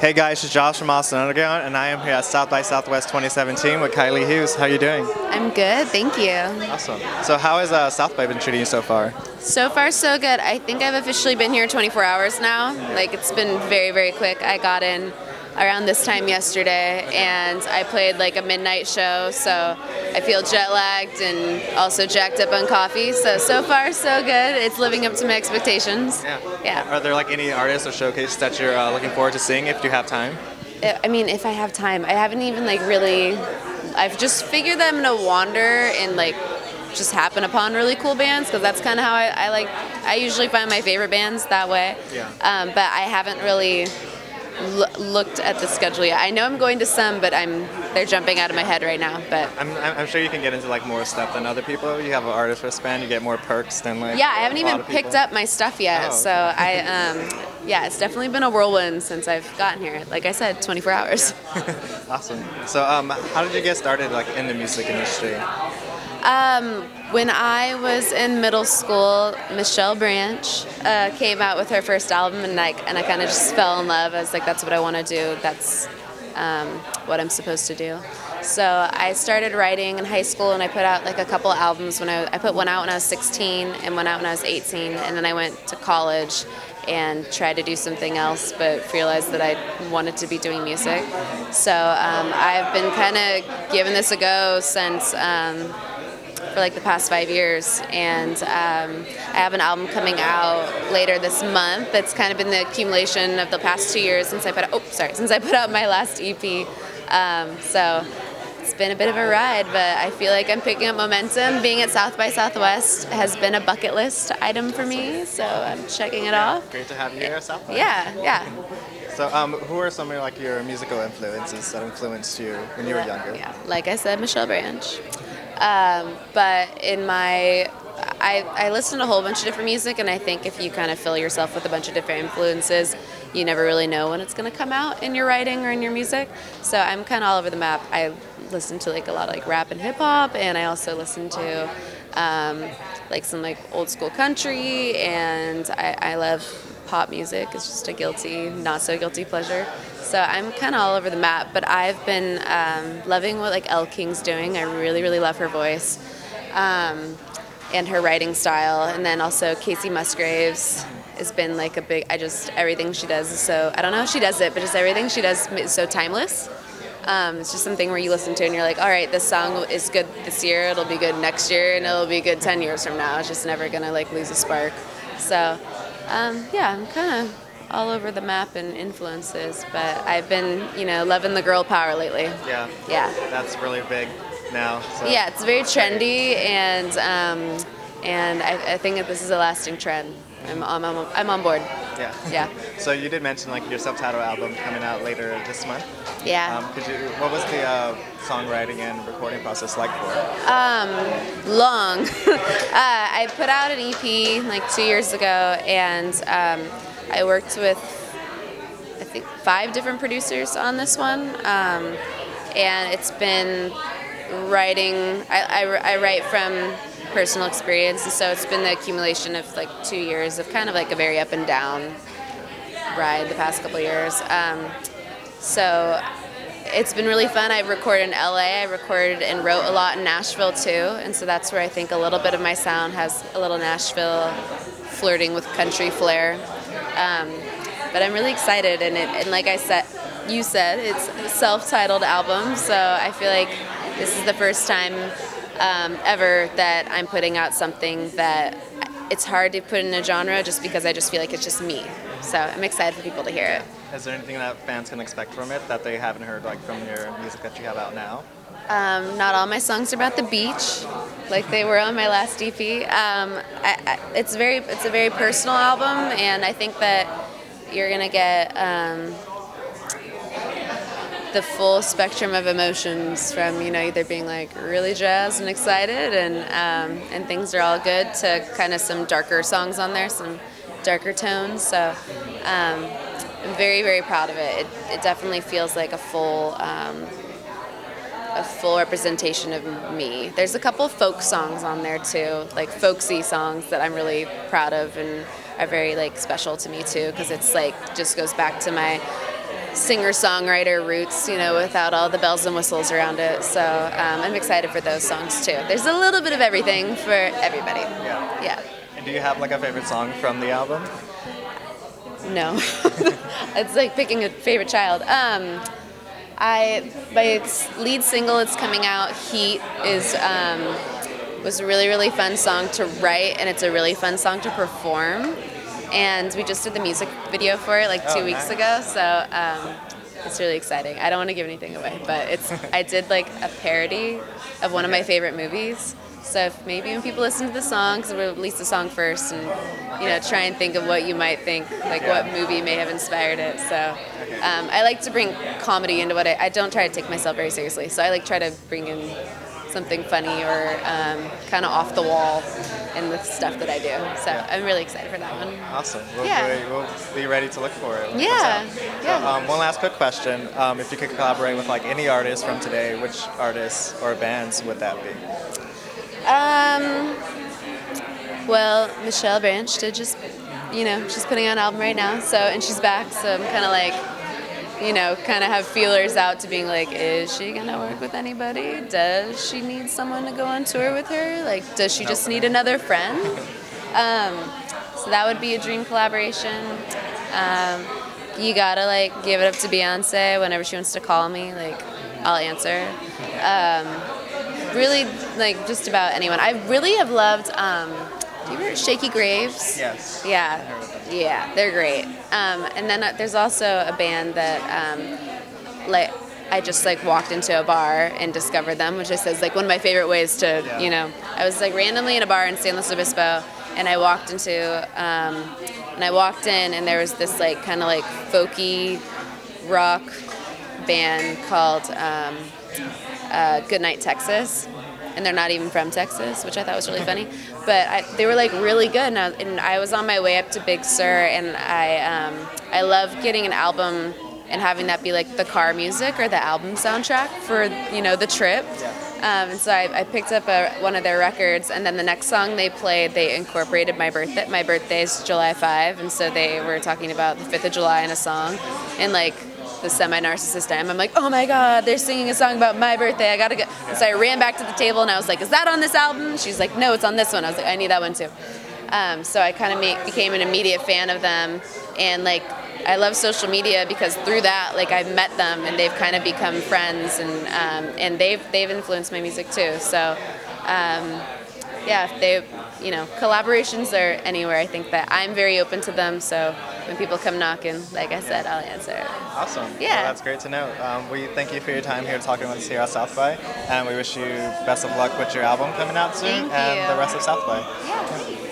Hey guys, it's Josh from Austin Underground, and I am here at South by Southwest 2017 with Kylie Hughes. How are you doing? I'm good, thank you. Awesome. So how has South by been treating you so far? So far, so good. I think I've officially been here 24 hours now. Like, it's been very, very quick. I got in around this time yesterday, and I played like a midnight show, so I feel jet lagged and also jacked up on coffee. So far, so good. It's living up to my expectations. Yeah. Are there like any artists or showcases that you're looking forward to seeing if you have time? I mean, if I have time. I haven't even like really. I've just figured that I'm gonna wander and like just happen upon really cool bands, because that's kind of how I usually find my favorite bands that way. Yeah. But I haven't really looked at the schedule yet. I know I'm going to some, but they're jumping out of my head right now. But I'm sure you can get into like more stuff than other people. You have an artist wristband, you get more perks than like. Yeah, I haven't even picked up my stuff yet. Oh, so yeah, it's definitely been a whirlwind since I've gotten here. Like I said, 24 hours. Yeah. Awesome. So how did you get started like in the music industry? When I was in middle school, Michelle Branch came out with her first album, and I kind of just fell in love. I was like, that's what I want to do. That's what I'm supposed to do. So I started writing in high school, and I put out like a couple albums. I put one out when I was 16 and one out when I was 18, and then I went to college and tried to do something else, but realized that I wanted to be doing music. So I've been kind of giving this a go since for like the past 5 years, and I have an album coming out later this month that's kind of been the accumulation of the past 2 years since I put out my last EP. So it's been a bit of a ride, but I feel like I'm picking up momentum. Being at South by Southwest has been a bucket list item for me, so I'm checking it off. Great to have you here at South by. Yeah. So who are some of like your musical influences that influenced you when you were younger? Yeah, like I said, Michelle Branch. But I listen to a whole bunch of different music, and I think if you kind of fill yourself with a bunch of different influences, you never really know when it's going to come out in your writing or in your music. So I'm kind of all over the map. I listen to like a lot of like rap and hip hop, and I also listen to like some like old school country, and I love pop music. It's just a guilty, not so guilty pleasure. So I'm kind of all over the map, but I've been loving what like Elle King's doing. I really, really love her voice and her writing style. And then also Casey Musgraves has been like everything she does is so, I don't know how she does it, but just everything she does is so timeless. It's just something where you listen to and you're like, all right, this song is good this year, it'll be good next year, and it'll be good 10 years from now. It's just never gonna like lose a spark. So yeah, I'm kind of all over the map in influences, but I've been, loving the girl power lately. Yeah. That's really big now. So. Yeah, it's very trendy, and I think that this is a lasting trend. I'm on board. Yeah. So you did mention like your self-titled album coming out later this month. Yeah. What was the songwriting and recording process like for it? Long. I put out an EP like 2 years ago, and I worked with, I think, 5 different producers on this one, and it's been writing. I write from personal experience, and so it's been the accumulation of like 2 years of kind of like a very up and down ride the past couple years. So it's been really fun. I recorded in LA. I recorded and wrote a lot in Nashville too, and so that's where I think a little bit of my sound has a little Nashville flirting with country flair. But I'm really excited, and like you said, it's a self-titled album, so I feel like this is the first time ever that I'm putting out something that it's hard to put in a genre, just because I just feel like it's just me. So I'm excited for people to hear it. Is there anything that fans can expect from it that they haven't heard like from your music that you have out now? Not all my songs are about the beach, like they were on my last EP. It's a very personal album, and I think that you're gonna get the full spectrum of emotions from either being like really jazzed and excited, and things are all good, to kind of some darker songs on there, some darker tones. So I'm very, very proud of it. It definitely feels like a full representation of me. There's a couple of folk songs on there too, like folksy songs that I'm really proud of and are very like special to me too, because it's like just goes back to my singer-songwriter roots, without all the bells and whistles around it. So I'm excited for those songs too. There's a little bit of everything for everybody. Yeah. And do you have like a favorite song from the album? No. It's like picking a favorite child. My lead single that's coming out, Heat, was a really, really fun song to write, and it's a really fun song to perform. And we just did the music video for it like 2 weeks ago, so it's really exciting. I don't want to give anything away, but I did like a parody of one of my favorite movies. So if maybe when people listen to the song, because we'll release the song first, and try and think of what you might think, like what movie may have inspired it. So I like to bring comedy into what I don't try to take myself very seriously. So I try to bring in something funny or kind of off the wall in the stuff that I do. So I'm really excited for that one. Awesome. We'll be ready to look for it. Yeah. So, one last quick question. If you could collaborate with like any artist from today, which artists or bands would that be? Well, Michelle Branch did just, she's putting out an album right now, and she's back, so I'm kind of like, kind of have feelers out to being like, is she gonna work with anybody? Does she need someone to go on tour with her? Like, does she just need another friend? So that would be a dream collaboration. You gotta like give it up to Beyonce whenever she wants to call me, like I'll answer. Really, like just about anyone. I really have loved. Do you remember Shaky Graves? Yes. Yeah, they're great. And then there's also a band that I just like walked into a bar and discovered them, which I says like one of my favorite ways to I was like randomly in a bar in San Luis Obispo, and I walked in and there was this like kind of like folky rock band called Goodnight Texas, and they're not even from Texas, which I thought was really funny. But they were like really good, and I was on my way up to Big Sur, and I love getting an album and having that be like the car music or the album soundtrack for the trip. And so I picked up one of their records, and then the next song they played, they incorporated my birthday. My birthday is July 5, and so they were talking about the 5th of July in a song, and like the semi-narcissist I am, I'm like, oh my god, they're singing a song about my birthday, I gotta go. And so I ran back to the table and I was like, is that on this album? She's like, no, it's on this one. I was like, I need that one too. So I kind of became an immediate fan of them, and like I love social media because through that, like I've met them and they've kind of become friends, and they've influenced my music too. So collaborations are anywhere. I think that I'm very open to them. So when people come knocking, like I said, I'll answer. Awesome. Yeah. Well, that's great to know. We thank you for your time here talking with us here at South by, and we wish you best of luck with your album coming out soon Thank and you. the rest of South by. Yeah.